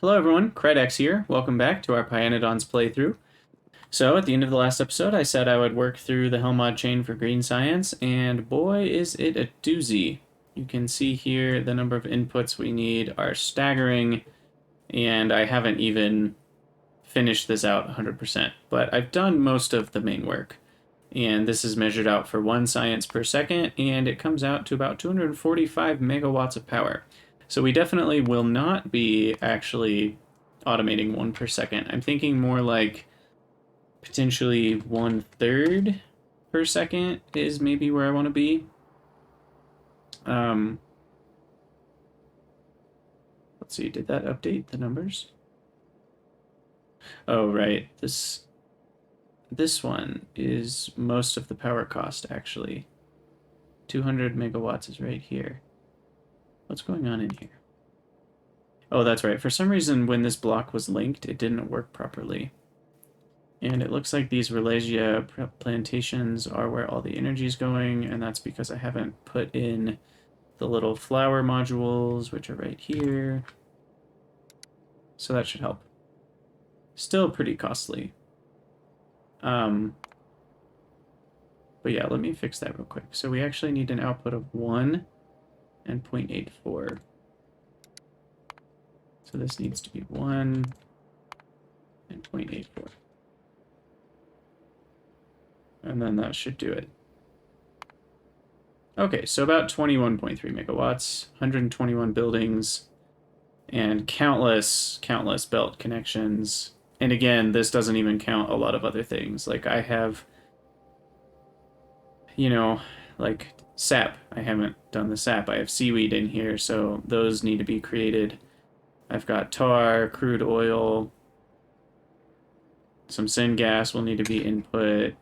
Hello everyone, Krydax here. Welcome back to our Pyanodons playthrough. So at the end of the last episode, I said I would work through the Helmod chain for green science, and boy is it a doozy. You can see here the number of inputs we need are staggering, and I haven't even finished this out 100%, but I've done most of the main work. And this is measured out for 1 science per second, and it comes out to about 245 megawatts of power. So we definitely will not be actually automating 1 per second. I'm thinking more like potentially 1/3 per second is maybe where I want to be. Let's see, did that update the numbers? Oh, right. This one is most of the power cost, actually. 200 megawatts is right here. What's going on in here? Oh, that's right. For some reason, when this block was linked, it didn't work properly. And it looks like these Wallacea plantations are where all the energy is going, and that's because I haven't put in the little flower modules, which are right here. So that should help. Still pretty costly. But yeah, let me fix that real quick. So we actually need an output of 1 and 0.84. So this needs to be 1 and 0.84. And then that should do it. Okay, so about 21.3 megawatts, 121 buildings, and countless belt connections. And again, this doesn't even count a lot of other things. Like I have, like sap. I haven't done the sap. I have seaweed in here, so those need to be created. I've got tar, crude oil, some syngas will need to be input,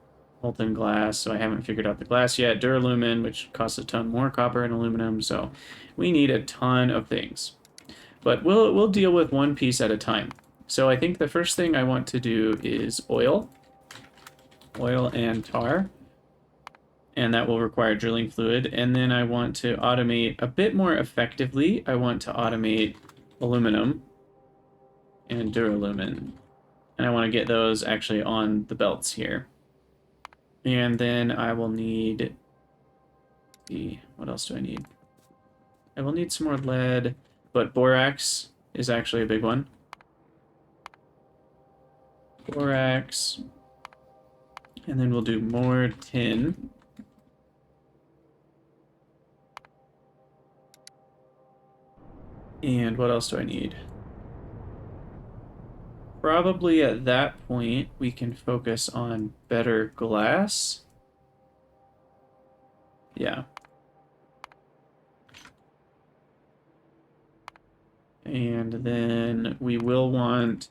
molten glass, so I haven't figured out the glass yet, duralumin, which costs a ton more copper and aluminum, so we need a ton of things. But we'll deal with one piece at a time. So I think the first thing I want to do is oil and tar, and that will require drilling fluid, and then I want to automate a bit more effectively. I want to automate aluminum and duralumin, and I want to get those actually on the belts here. And then I will need what else do I need? I will need some more lead, but borax is actually a big one. Borax, and then we'll do more tin. And what else do I need? Probably at that point, we can focus on better glass. Yeah. And then we will want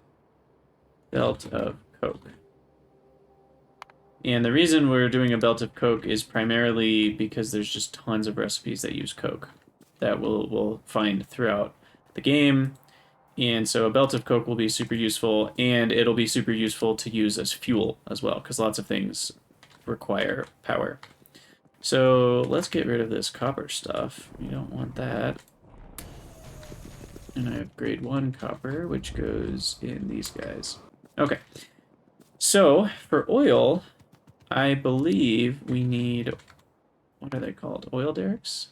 belt of coke. And the reason we're doing a belt of coke is primarily because there's just tons of recipes that use coke that we'll find throughout the game. And so a belt of coke will be super useful, and it'll be super useful to use as fuel as well, because lots of things require power. So let's get rid of this copper stuff. We don't want that. And I have grade 1 copper, which goes in these guys. Okay. So for oil, I believe we need, what are they called? Oil derricks?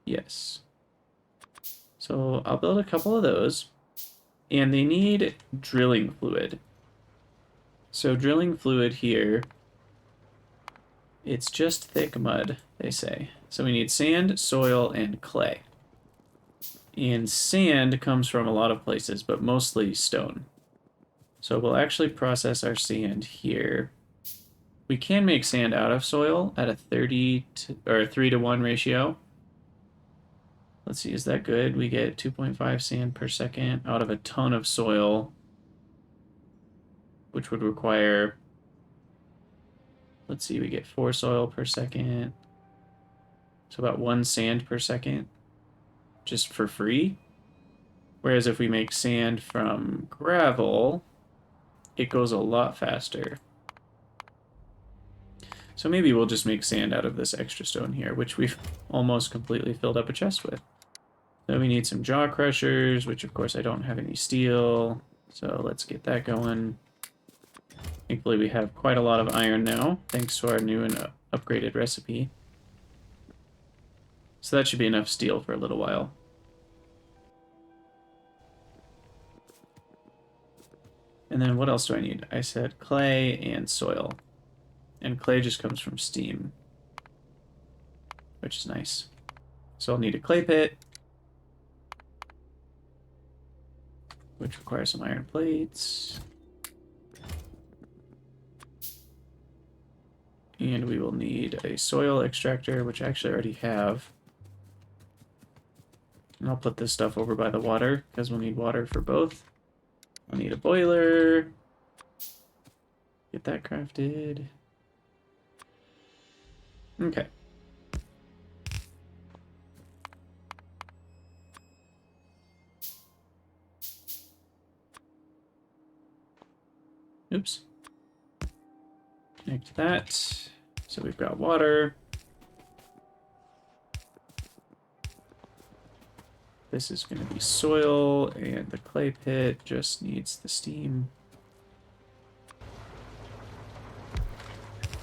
Yes. So I'll build a couple of those, and they need drilling fluid. So drilling fluid here, it's just thick mud, they say. So we need sand, soil, and clay. And sand comes from a lot of places, but mostly stone. So we'll actually process our sand here. We can make sand out of soil at a 3-to-1 ratio. Let's see, is that good? We get 2.5 sand per second out of a ton of soil, which would require, let's see, we get 4 soil per second. So about 1 sand per second, just for free. Whereas if we make sand from gravel, it goes a lot faster. So maybe we'll just make sand out of this extra stone here, which we've almost completely filled up a chest with. So Then we need some jaw crushers, which of course I don't have any steel. So let's get that going. Thankfully we have quite a lot of iron now, thanks to our new and upgraded recipe. So that should be enough steel for a little while. And then what else do I need? I said clay and soil. And clay just comes from steam, which is nice. So I'll need a clay pit, which requires some iron plates. And we will need a soil extractor, which I actually already have. And I'll put this stuff over by the water, because we'll need water for both. I'll need a boiler. Get that crafted. Okay. Oops. Connect that. So we've got water. This is going to be soil, and the clay pit just needs the steam.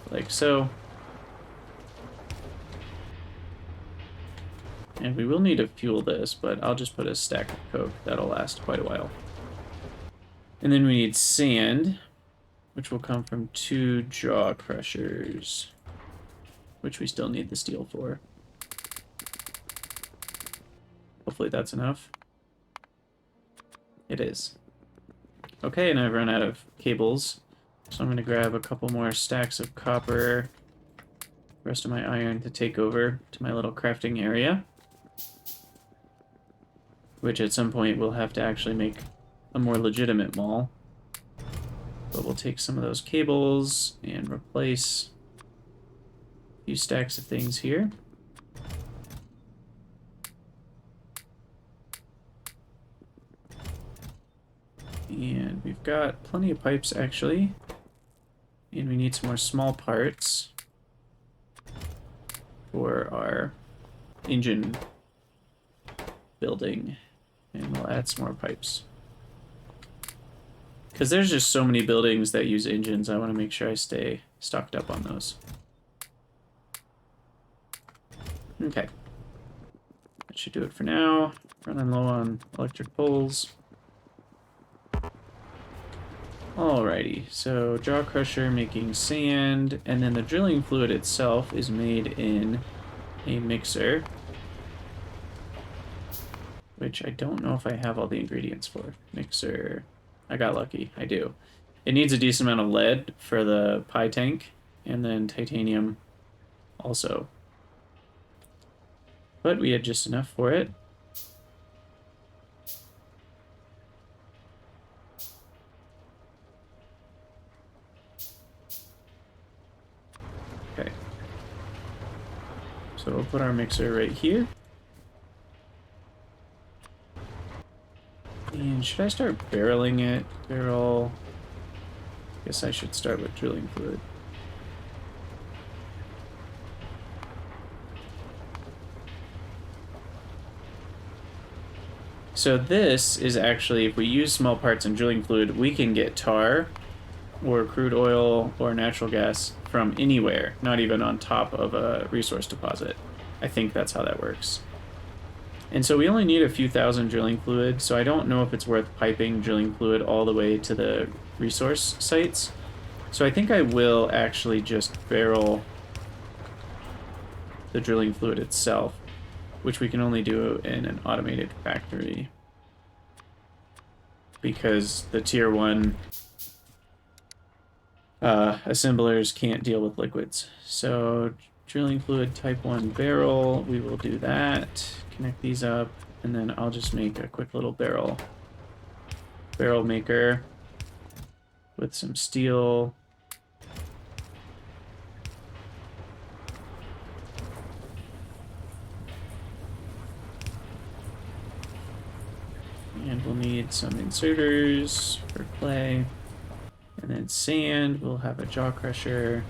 Like so. And we will need to fuel this, but I'll just put a stack of coke. That'll last quite a while. And then we need sand, which will come from 2 jaw crushers, which we still need the steel for. Hopefully that's enough. It is. Okay, and I've run out of cables, so I'm going to grab a couple more stacks of copper, the rest of my iron to take over to my little crafting area, which at some point we'll have to actually make a more legitimate mall. But we'll take some of those cables and replace a few stacks of things here. And we've got plenty of pipes, actually. And we need some more small parts for our engine building. And we'll add some more pipes. Because there's just so many buildings that use engines, I want to make sure I stay stocked up on those. Okay. That should do it for now. Running low on electric poles. Alrighty, so jaw crusher making sand, and then the drilling fluid itself is made in a mixer, which I don't know if I have all the ingredients for. Mixer, I got lucky, I do. It needs a decent amount of lead for the pie tank, and then titanium also. But we had just enough for it. Okay. So we'll put our mixer right here. And should I start barreling it? Barrel. Guess I should start with drilling fluid. So this is actually, if we use small parts in drilling fluid, we can get tar or crude oil or natural gas from anywhere, not even on top of a resource deposit. I think that's how that works. And so we only need a few thousand drilling fluid, so I don't know if it's worth piping drilling fluid all the way to the resource sites. So I think I will actually just barrel the drilling fluid itself, which we can only do in an automated factory, because the tier 1 assemblers can't deal with liquids. So drilling fluid type 1 barrel, we will do that, connect these up, and then I'll just make a quick little barrel maker with some steel. And we'll need some inserters for clay. And then sand, we'll have a jaw crusher.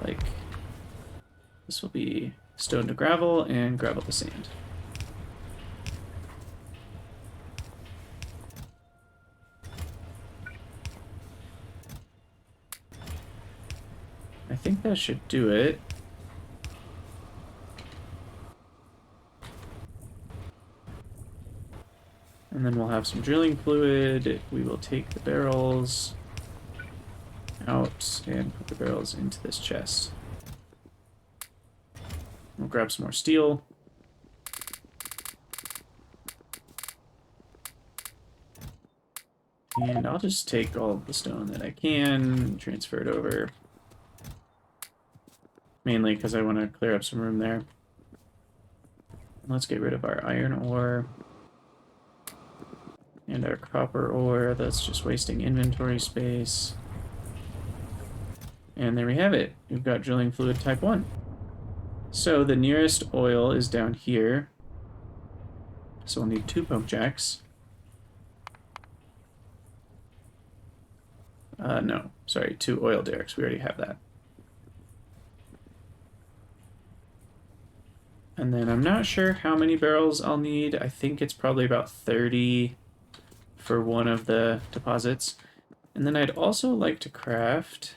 Like, this will be stone to gravel and gravel to sand. I think that should do it. And then we'll have some drilling fluid. We will take the barrels out and put the barrels into this chest. We'll grab some more steel. And I'll just take all of the stone that I can, transfer it over. Mainly because I want to clear up some room there. Let's get rid of our iron ore. And our copper ore, that's just wasting inventory space. And there we have it. We've got drilling fluid type 1. So the nearest oil is down here. So we'll need 2 pump jacks. No, sorry, 2 oil derricks. We already have that. And then I'm not sure how many barrels I'll need. I think it's probably about 30 for one of the deposits. And then I'd also like to craft...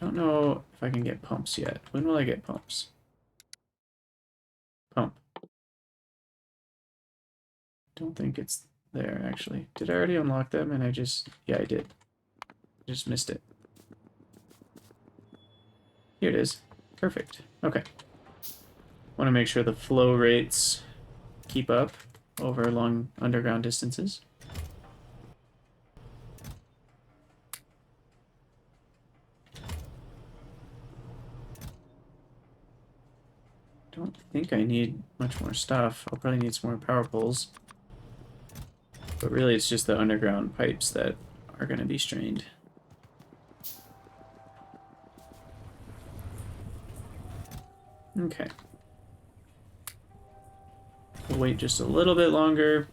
I don't know if I can get pumps yet. When will I get pumps? Pump. Don't think it's there, actually. Did I already unlock them and I just... Yeah, I did. Just missed it. Here it is. Perfect. Okay. Want to make sure the flow rates keep up over long underground distances. Don't think I need much more stuff. I'll probably need some more power poles. But really it's just the underground pipes that are going to be strained. Okay. We'll wait just a little bit longer.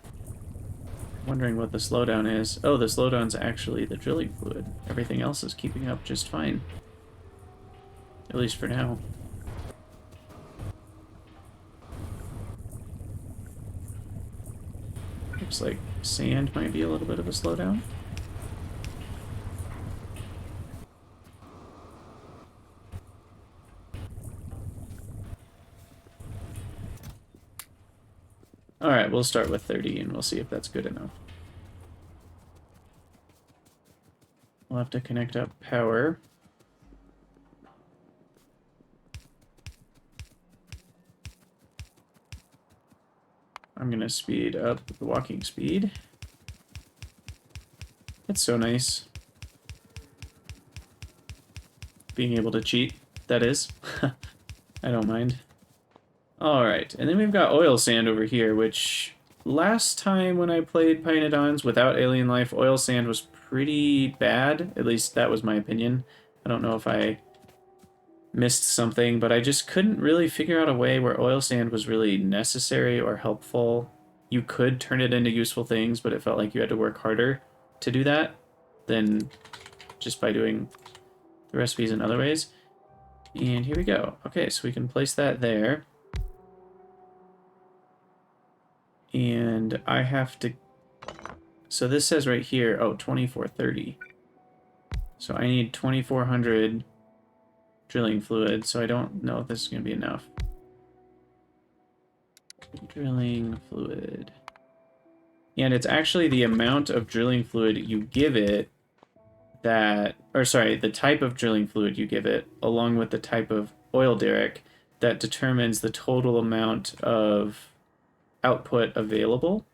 Wondering what the slowdown is. Oh, the slowdown's actually the drilling fluid. Everything else is keeping up just fine. At least for now. Looks like sand might be a little bit of a slowdown. Alright, we'll start with 30 and we'll see if that's good enough. We'll have to connect up power. I'm going to speed up the walking speed. It's so nice. Being able to cheat, that is. I don't mind. Alright, and then we've got oil sand over here, which last time when I played Pyanodons without AlienLife, oil sand was pretty bad. At least that was my opinion. I don't know if I missed something, but I just couldn't really figure out a way where oil sand was really necessary or helpful. You could turn it into useful things, but it felt like you had to work harder to do that than just by doing the recipes in other ways. And here we go. Okay, so we can place that there. And I have to... So this says right here, oh, 2430. So I need 2400 drilling fluid, so I don't know if this is going to be enough. Drilling fluid. And it's actually the amount of drilling fluid you give it that... Or sorry, the type of drilling fluid you give it, along with the type of oil derrick, that determines the total amount of output available.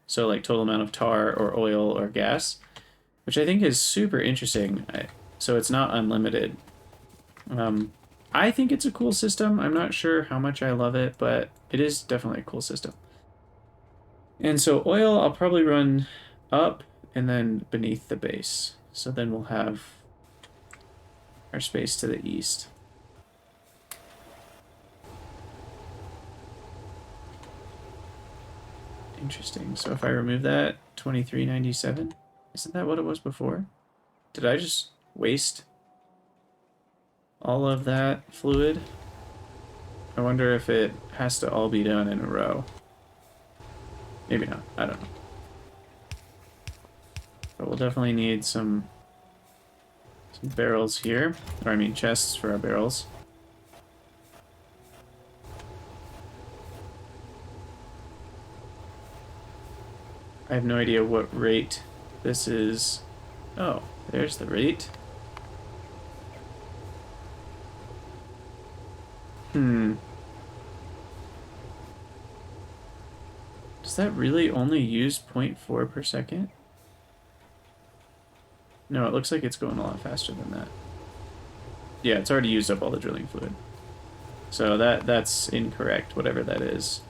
So like total amount of tar or oil or gas, which I think is super interesting. So it's not unlimited. I think it's a cool system. I'm not sure how much I love it, but it is definitely a cool system. And so oil, I'll probably run up and then beneath the base. So then we'll have our space to the east. Interesting. So if I remove that, 2397, isn't that what it was before? Did I just waste all of that fluid? I wonder if it has to all be done in a row. Maybe not. I don't know. But we'll definitely need some some barrels here, or I mean chests for our barrels. I have no idea what rate this is. Oh, there's the rate. Does that really only use 0.4 per second? No, it looks like it's going a lot faster than that. Yeah, it's already used up all the drilling fluid. So that's incorrect, whatever that is.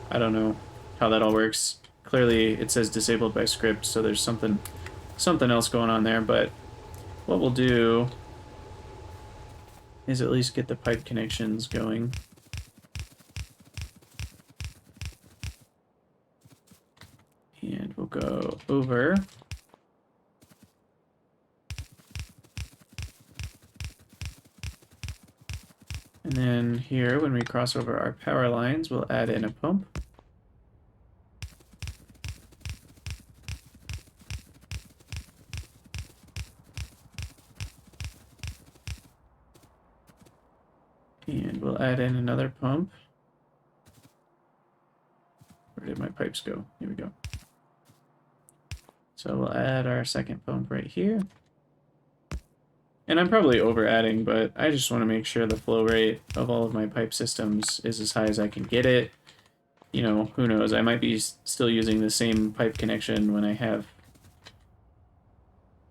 I don't know how that all works. Clearly, it says disabled by script, so there's something else going on there, but what we'll do is at least get the pipe connections going. And we'll go over. And then here, when we cross over our power lines, we'll add in a pump. And we'll add in another pump. Where did my pipes go? Here we go. So we'll add our second pump right here. And I'm probably over adding, but I just want to make sure the flow rate of all of my pipe systems is as high as I can get it. You know, who knows? I might be still using the same pipe connection when I have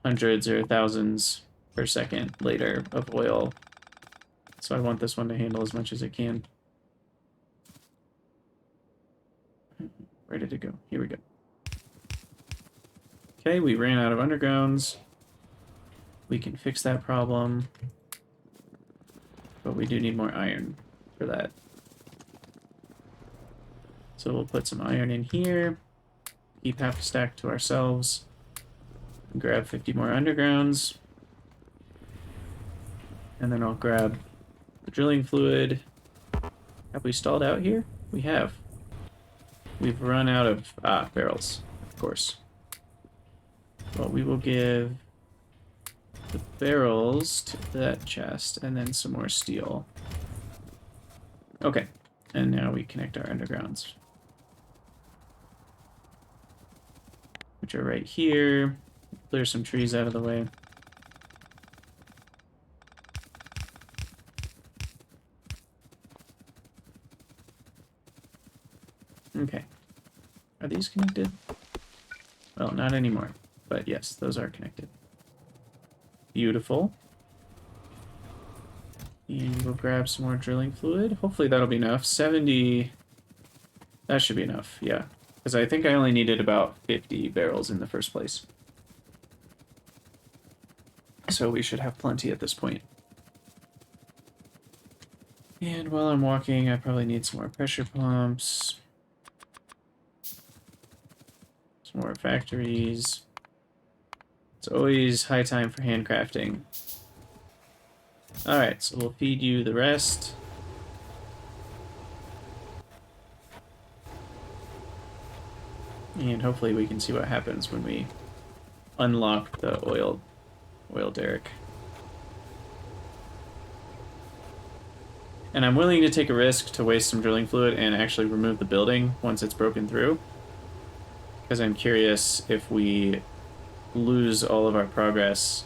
hundreds or thousands per second later of oil. So I want this one to handle as much as it can. Where did it go? Here we go. Okay, we ran out of undergrounds. We can fix that problem. But we do need more iron for that. So we'll put some iron in here. Keep half a stack to ourselves. And grab 50 more undergrounds. And then I'll grab the drilling fluid. Have we stalled out here? We have. We've run out of barrels, of course. Well, we will give the barrels to that chest and then some more steel. Okay, and now we connect our undergrounds, which are right here. Clear some trees out of the way. Okay. Are these connected? Well, not anymore. But yes, those are connected. Beautiful. And we'll grab some more drilling fluid. Hopefully that'll be enough. 70... That should be enough, yeah. Because I think I only needed about 50 barrels in the first place. So we should have plenty at this point. And while I'm walking, I probably need some more pressure pumps. Some more factories. It's always high time for handcrafting. Alright, so we'll feed you the rest. And hopefully we can see what happens when we unlock the oil derrick. And I'm willing to take a risk to waste some drilling fluid and actually remove the building once it's broken through. Because I'm curious if we lose all of our progress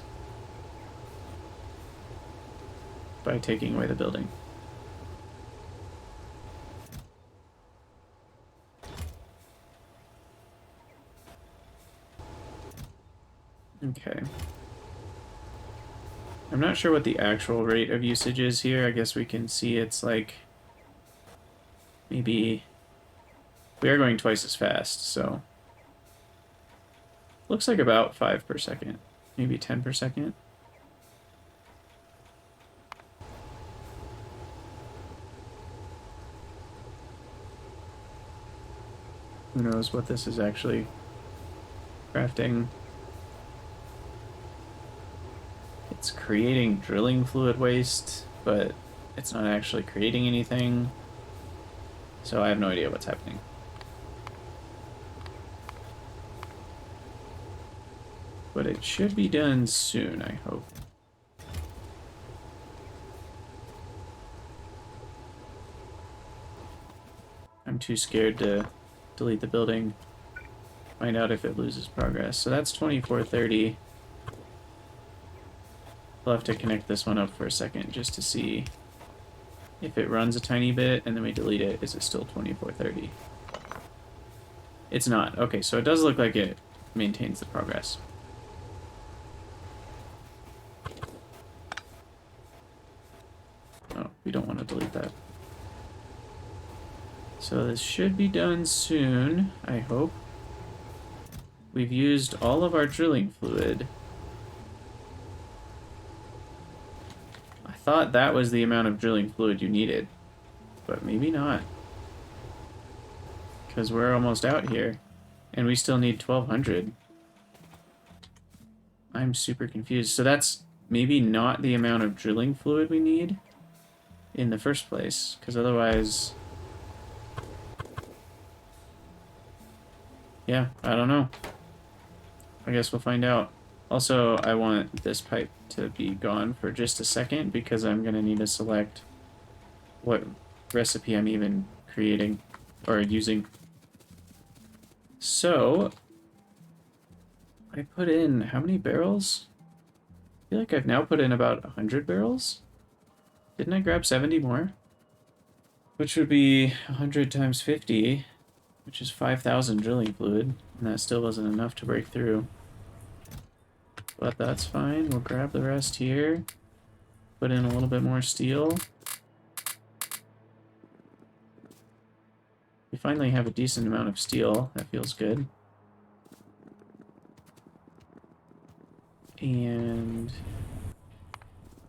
by taking away the building. Okay. I'm not sure what the actual rate of usage is here. I guess we can see it's like maybe we are going twice as fast, so looks like about 5 per second, maybe 10 per second. Who knows what this is actually crafting. It's creating drilling fluid waste, but it's not actually creating anything. So I have no idea what's happening. but it should be done soon, I hope. I'm too scared to delete the building, find out if it loses progress. So that's 2430. We'll have to connect this one up for a second just to see if it runs a tiny bit and then we delete it. Is it still 2430? It's not. Okay, so it does look like it maintains the progress. Oh, we don't want to delete that. So this should be done soon, I hope. We've used all of our drilling fluid. I thought that was the amount of drilling fluid you needed, but maybe not. Because we're almost out here, and we still need 1200. I'm super confused. So that's maybe not the amount of drilling fluid we need in the first place, because otherwise... Yeah, I don't know. I guess we'll find out. Also, I want this pipe to be gone for just a second because I'm going to need to select what recipe I'm even creating or using. So, I put in how many barrels? I feel like I've now put in about 100 barrels. Didn't I grab 70 more? Which would be 100 times 50, which is 5,000 drilling fluid, and that still wasn't enough to break through. But that's fine. We'll grab the rest here. Put in a little bit more steel. We finally have a decent amount of steel. That feels good. And...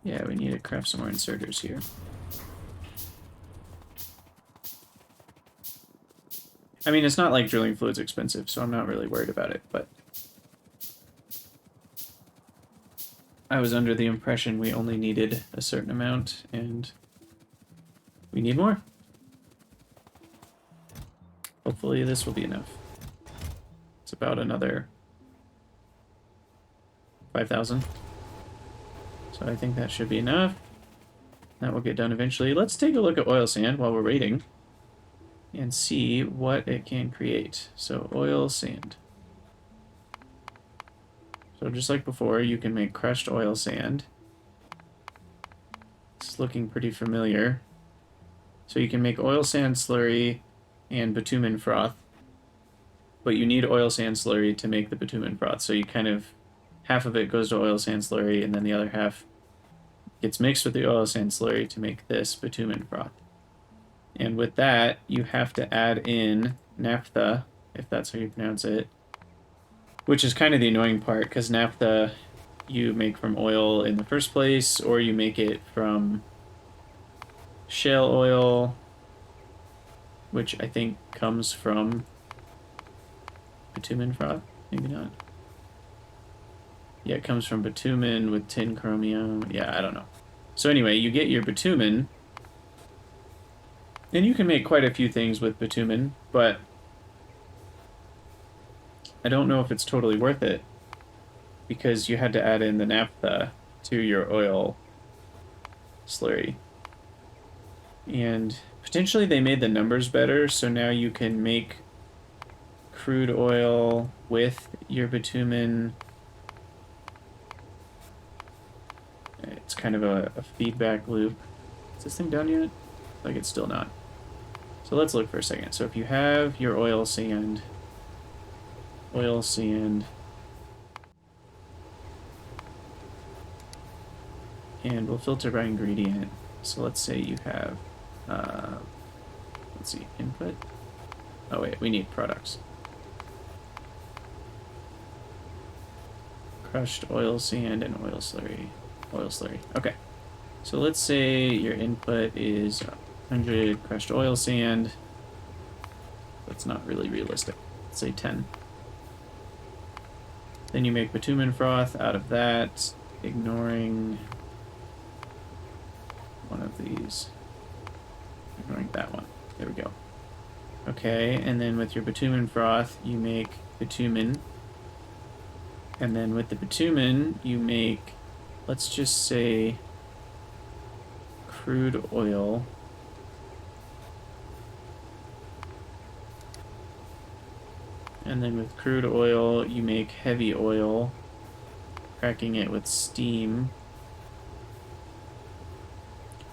yeah, we need to craft some more inserters here. I mean, it's not like drilling fluid's expensive, so I'm not really worried about it, but... I was under the impression we only needed a certain amount, and we need more. Hopefully this will be enough. It's about another 5,000. So I think that should be enough. That will get done eventually. Let's take a look at oil sand while we're waiting and see what it can create. So oil sand. So just like before, you can make crushed oil sand. It's looking pretty familiar. So you can make oil sand slurry and bitumen froth, but you need oil sand slurry to make the bitumen froth. So you kind of, half of it goes to oil sand slurry, and then the other half gets mixed with the oil sand slurry to make this bitumen froth. And with that, you have to add in naphtha, if that's how you pronounce it, which is kind of the annoying part, because naphtha you make from oil in the first place, or you make it from shale oil, which I think comes from bitumen froth. Maybe not. Yeah, it comes from bitumen with tin chromium. Yeah, I don't know. So anyway, you get your bitumen, and you can make quite a few things with bitumen, but I don't know if it's totally worth it, because you had to add in the naphtha to your oil slurry. And potentially they made the numbers better, so now you can make crude oil with your bitumen. It's kind of a feedback loop. Is this thing done yet? Like, it's still not. So let's look for a second. So if you have your oil sand, and we'll filter by ingredient. So let's say you have, let's see, input. Oh wait, we need products. Crushed oil sand and oil slurry. Okay. So let's say your input is 100 crushed oil sand. That's not really realistic. Let's say 10. Then you make bitumen froth out of that, ignoring one of these. Ignoring that one. There we go. Okay, and then with your bitumen froth, you make bitumen. And then with the bitumen, you make, let's just say, crude oil. And then with crude oil, you make heavy oil, cracking it with steam.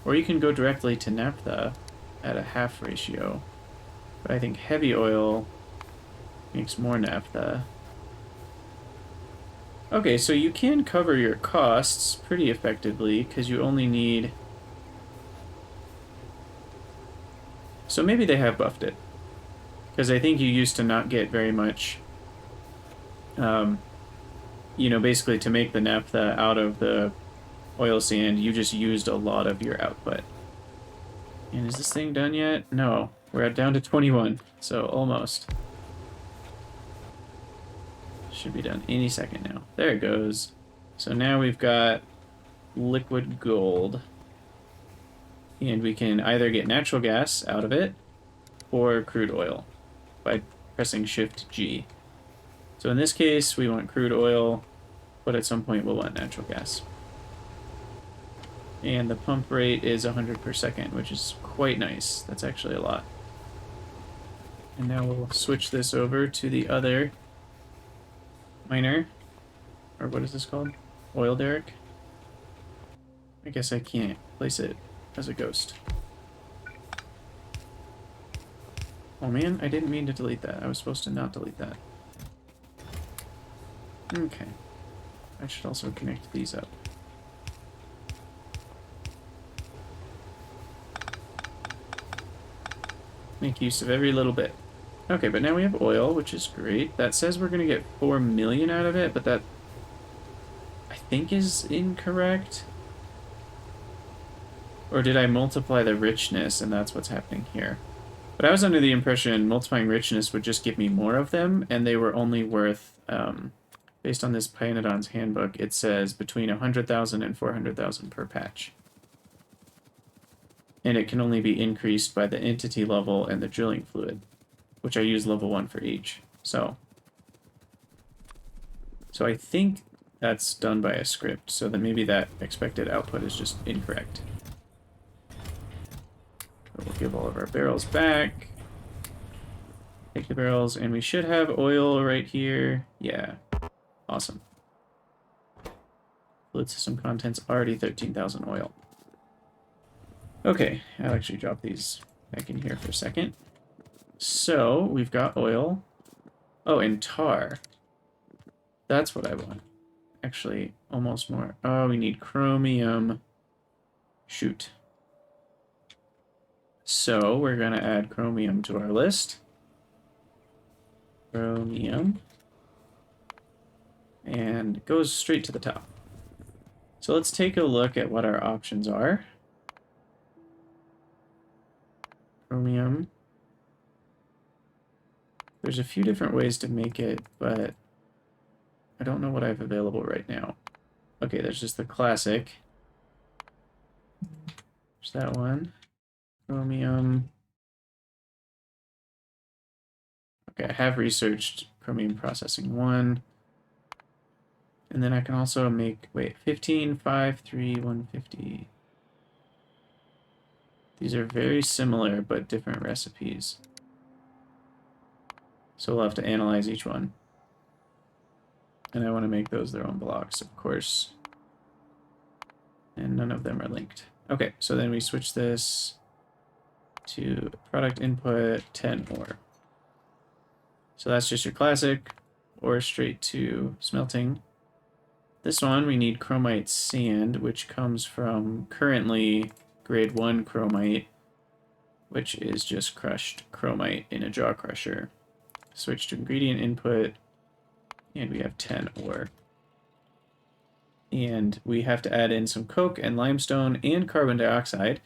Or you can go directly to naphtha at a half ratio. But I think heavy oil makes more naphtha. Okay, so you can cover your costs pretty effectively because you only need... So maybe they have buffed it. Because I think you used to not get very much, you know, basically to make the naphtha out of the oil sand, you just used a lot of your output. And is this thing done yet? No. We're down to 21, so almost. Should be done any second now. There it goes. So now we've got liquid gold. And we can either get natural gas out of it or crude oil by pressing Shift G. So in this case, we want crude oil, but at some point we'll want natural gas. And the pump rate is 100 per second, which is quite nice. That's actually a lot. And now we'll switch this over to the other miner. Or what is this called? Oil derrick? I guess I can't place it as a ghost. Oh man, I didn't mean to delete that. I was supposed to not delete that. Okay. I should also connect these up. Make use of every little bit. Okay, but now we have oil, which is great. That says we're going to get 4 million out of it, but that I think is incorrect. Or did I multiply the richness and that's what's happening here? But I was under the impression multiplying richness would just give me more of them, and they were only worth, based on this Pyanodons handbook, it says between 100,000 and 400,000 per patch. And it can only be increased by the entity level and the drilling fluid, which I use level 1 for each. So I think that's done by a script, so that maybe that expected output is just incorrect. We'll give all of our barrels back. Take the barrels, and we should have oil right here. Yeah. Awesome. Fluid system contents already 13,000 oil. Okay, I'll actually drop these back in here for a second. So, we've got oil. Oh, and tar. That's what I want. Actually, almost more. Oh, we need chromium. Shoot. So, we're going to add chromium to our list. Chromium. And it goes straight to the top. So let's take a look at what our options are. Chromium. There's a few different ways to make it, but I don't know what I have available right now. Okay, there's just the classic. There's that one. Chromium. Okay, I have researched chromium processing 1. And then I can also make, wait, 15, 5, 3, 150. These are very similar, but different recipes. So we'll have to analyze each one. And I want to make those their own blocks, of course. And none of them are linked. Okay, so then we switch this to product input 10 ore. So that's just your classic, or straight to smelting. This one we need chromite sand, which comes from currently grade 1 chromite, which is just crushed chromite in a jaw crusher. Switch to ingredient input, and we have 10 ore. And we have to add in some coke and limestone and carbon dioxide,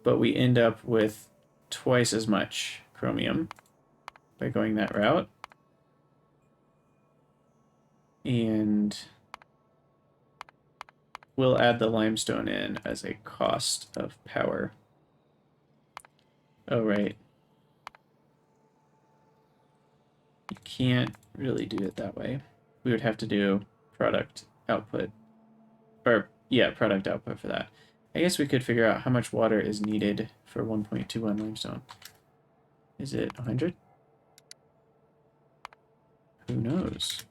but we end up with twice as much chromium by going that route. And we'll add the limestone in as a cost of power. Oh, right. You can't really do it that way. We would have to do product output. Or, yeah, product output for that. I guess we could figure out how much water is needed for 1.21 limestone. Is it 100? Who knows?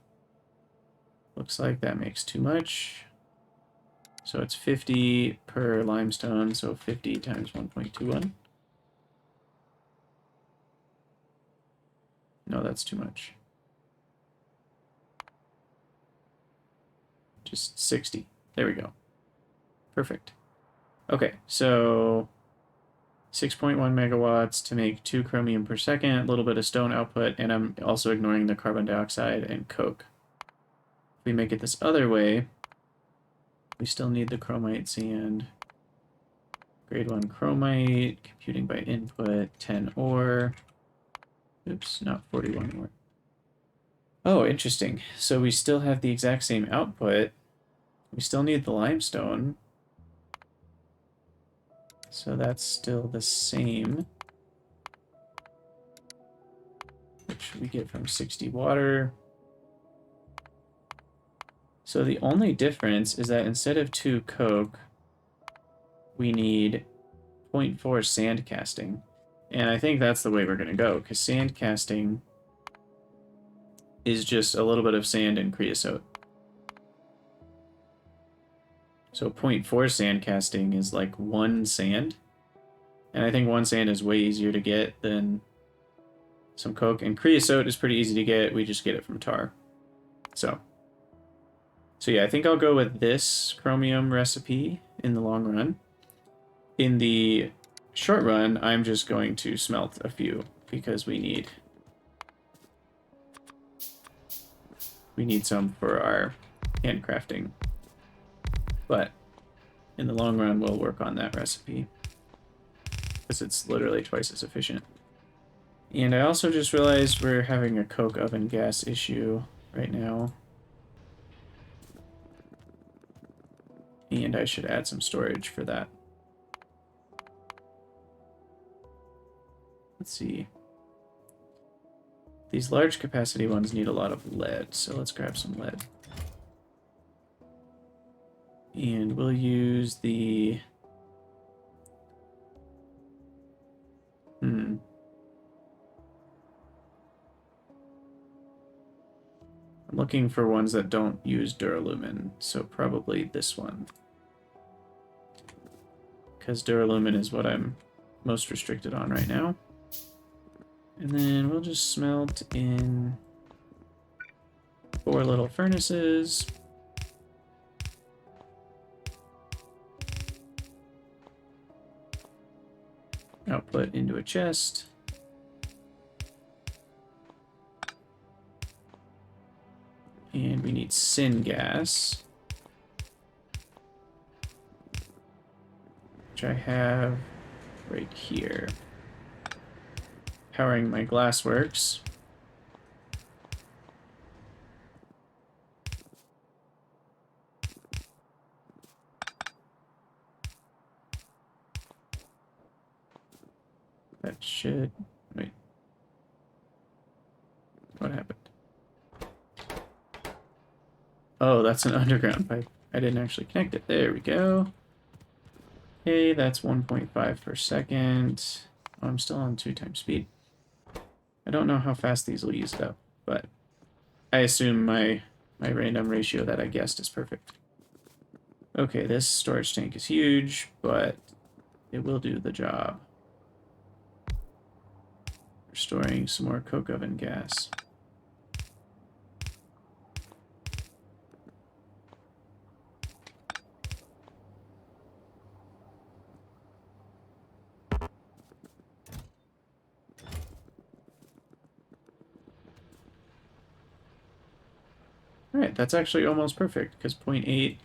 Looks like that makes too much. So it's 50 per limestone, so 50 times 1.21. No, that's too much. Just 60. There we go. Perfect. Okay, so 6.1 megawatts to make 2 chromium per second, a little bit of stone output, and I'm also ignoring the carbon dioxide and coke. If we make it this other way, we still need the chromite sand. Grade 1 chromite, computing by input, 10 ore. Oops, not 41 ore. Oh, interesting. So we still have the exact same output. We still need the limestone. So that's still the same. Which we get from 60 water. So the only difference is that instead of 2 coke, we need 0.4 sand casting. And I think that's the way we're going to go, because sand casting is just a little bit of sand and creosote. So 0.4 sand casting is like 1 sand. And I think 1 sand is way easier to get than some coke. And creosote is pretty easy to get. We just get it from tar. So yeah, I think I'll go with this chromium recipe in the long run. In the short run, I'm just going to smelt a few because we need some for our handcrafting. But in the long run, we'll work on that recipe because it's literally twice as efficient. And I also just realized we're having a coke oven gas issue right now. And I should add some storage for that. Let's see. These large capacity ones need a lot of lead, so let's grab some lead. And we'll use the... I'm looking for ones that don't use duralumin, so probably this one. Because duralumin is what I'm most restricted on right now. And then we'll just smelt in 4 little furnaces. Output into a chest. And we need syngas, which I have right here. Powering my glassworks. That should... Wait. What happened? Oh, that's an underground pipe. I didn't actually connect it. There we go. Okay, that's 1.5 per second. Oh, I'm still on 2 times speed. I don't know how fast these will use it up, but I assume my random ratio that I guessed is perfect. Okay, this storage tank is huge, but it will do the job. We're storing some more coke oven gas. Alright, that's actually almost perfect, because 0.8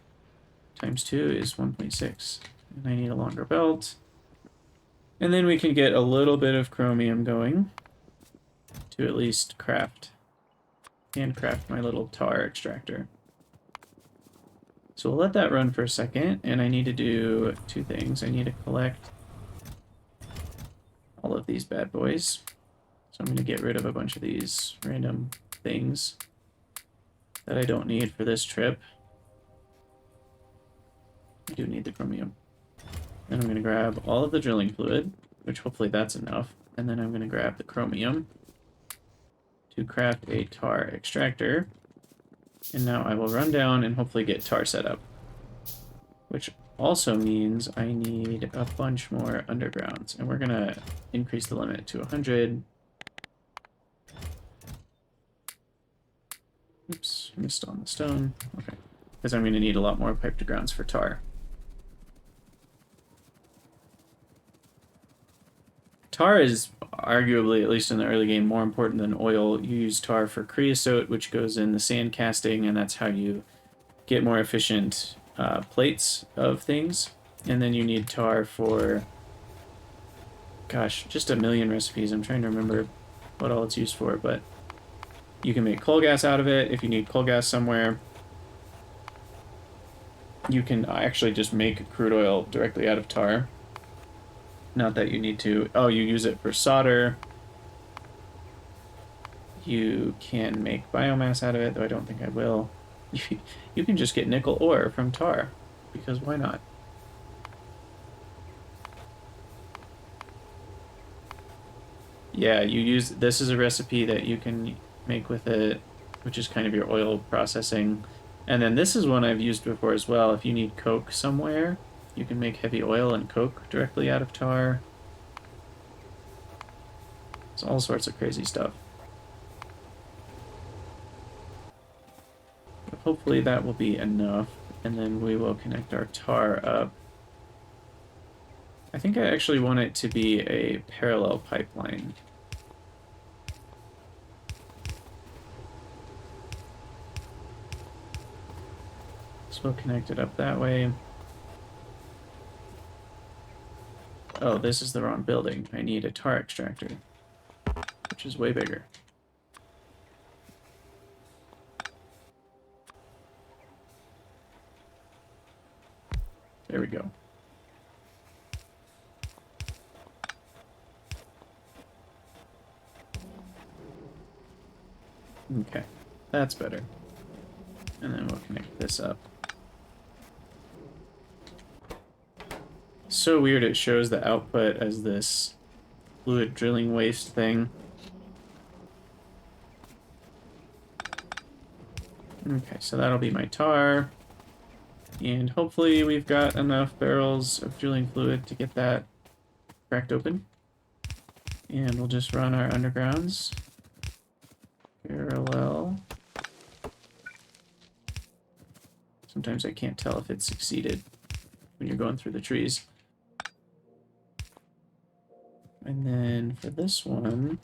times 2 is 1.6. And I need a longer belt. And then we can get a little bit of chromium going to at least handcraft my little tar extractor. So we'll let that run for a second, and I need to do 2 things. I need to collect all of these bad boys. So I'm going to get rid of a bunch of these random things. that I don't need for this trip. I do need the chromium. Then I'm going to grab all of the drilling fluid, which hopefully that's enough. And then I'm going to grab the chromium to craft a tar extractor. And now I will run down and hopefully get tar set up. Which also means I need a bunch more undergrounds. And we're going to increase the limit to 100. Oops, missed on the stone. Okay. Because I'm going to need a lot more pipe to grounds for tar. Tar is arguably, at least in the early game, more important than oil. You use tar for creosote, which goes in the sand casting, and that's how you get more efficient plates of things. And then you need tar for, gosh, just a million recipes. I'm trying to remember what all it's used for, but you can make coal gas out of it if you need coal gas somewhere. You can actually just make crude oil directly out of tar. Not that you need to... Oh, you use it for solder. You can make biomass out of it, though I don't think I will. You can just get nickel ore from tar, because why not? Yeah, you use... This is a recipe that you can make with it, which is kind of your oil processing. And then this is one I've used before as well. If you need coke somewhere, you can make heavy oil and coke directly out of tar. It's all sorts of crazy stuff. But hopefully that will be enough, and then we will connect our tar up. I think I actually want it to be a parallel pipeline. So we'll connect it up that way. Oh, this is the wrong building. I need a tar extractor, which is way bigger. There we go. Okay, that's better. And then we'll connect this up. So weird it shows the output as this fluid drilling waste thing. Okay, so that'll be my tar. And hopefully we've got enough barrels of drilling fluid to get that cracked open. And we'll just run our undergrounds parallel. Sometimes I can't tell if it succeeded when you're going through the trees. And then for this one,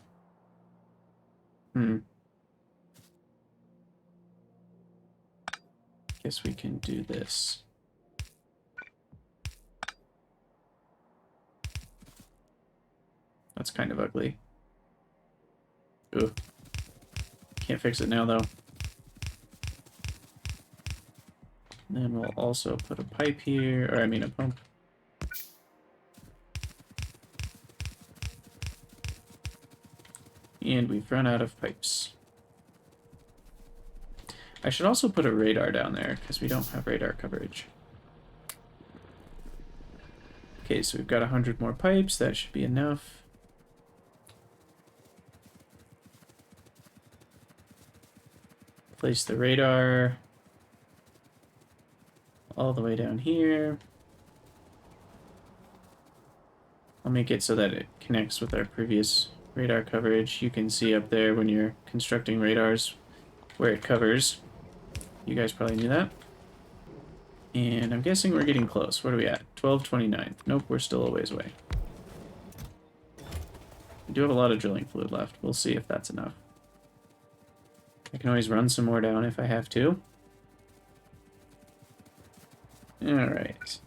guess we can do this. That's kind of ugly. Ugh. Can't fix it now, though. And then we'll also put a pipe here, or I mean a pump. And we've run out of pipes. I should also put a radar down there, because we don't have radar coverage. Okay, so we've got 100 more pipes. That should be enough. Place the radar all the way down here. I'll make it so that it connects with our previous radar coverage. You can see up there when you're constructing radars where it covers. You guys probably knew that. And I'm guessing we're getting close. What are we at? 1229. Nope, we're still a ways away. We do have a lot of drilling fluid left. We'll see if that's enough. I can always run some more down if I have to. Alright.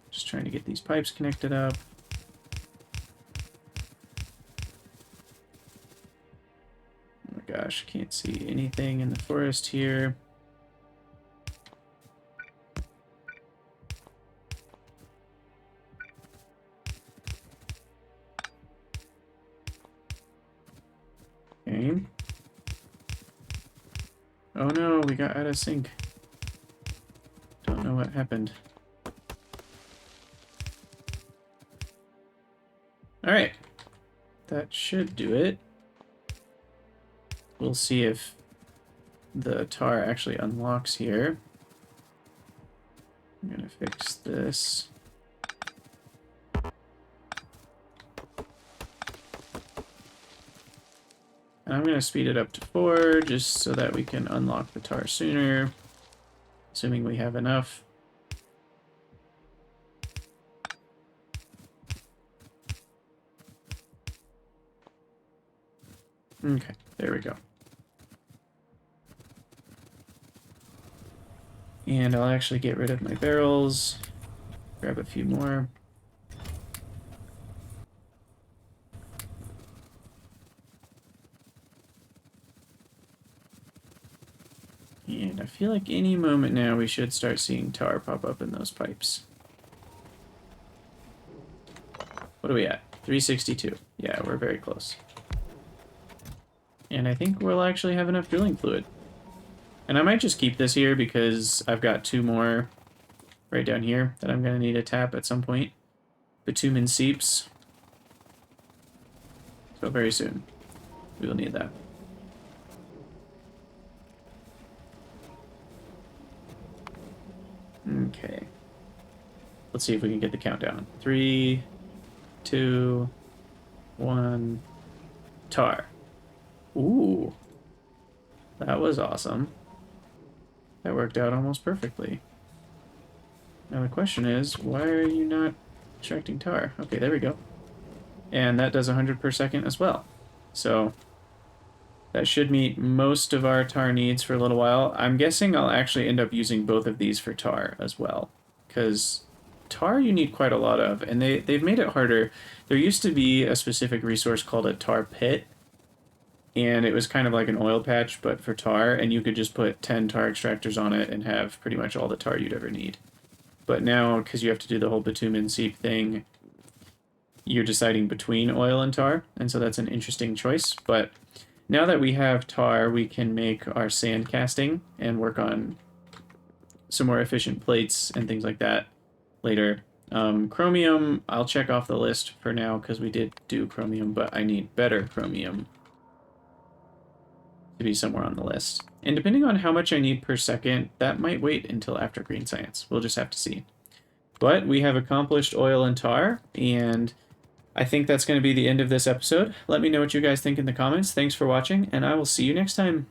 Just trying to get these pipes connected up. Oh my gosh, can't see anything in the forest here. Okay. Oh no, we got out of sync. Don't know what happened. Alright. That should do it. We'll see if the tar actually unlocks here. I'm gonna fix this. And I'm gonna speed it up to 4 just so that we can unlock the tar sooner, assuming we have enough. Okay, there we go. And I'll actually get rid of my barrels, grab a few more. And I feel like any moment now we should start seeing tar pop up in those pipes. What are we at? 362. Yeah, we're very close. And I think we'll actually have enough drilling fluid. And I might just keep this here because I've got 2 more right down here that I'm going to need to tap at some point. Bitumen seeps. So very soon we will need that. Okay. Let's see if we can get the countdown. 3, 2, 1. Tar. Ooh. That was awesome. That worked out almost perfectly. Now the question is, why are you not extracting tar? Okay, there we go. And that does 100 per second as well. So that should meet most of our tar needs for a little while. I'm guessing I'll actually end up using both of these for tar as well, because tar you need quite a lot of, and they've made it harder. There used to be a specific resource called a tar pit, and it was kind of like an oil patch, but for tar, and you could just put 10 tar extractors on it and have pretty much all the tar you'd ever need. But now, because you have to do the whole bitumen seep thing, you're deciding between oil and tar, and so that's an interesting choice. But now that we have tar, we can make our sand casting and work on some more efficient plates and things like that later. Chromium, I'll check off the list for now because we did do chromium, but I need better chromium to be somewhere on the list. And depending on how much I need per second, that might wait until after green science. We'll just have to see. But we have accomplished oil and tar, and I think that's going to be the end of this episode. Let me know what you guys think in the comments. Thanks for watching, and I will see you next time.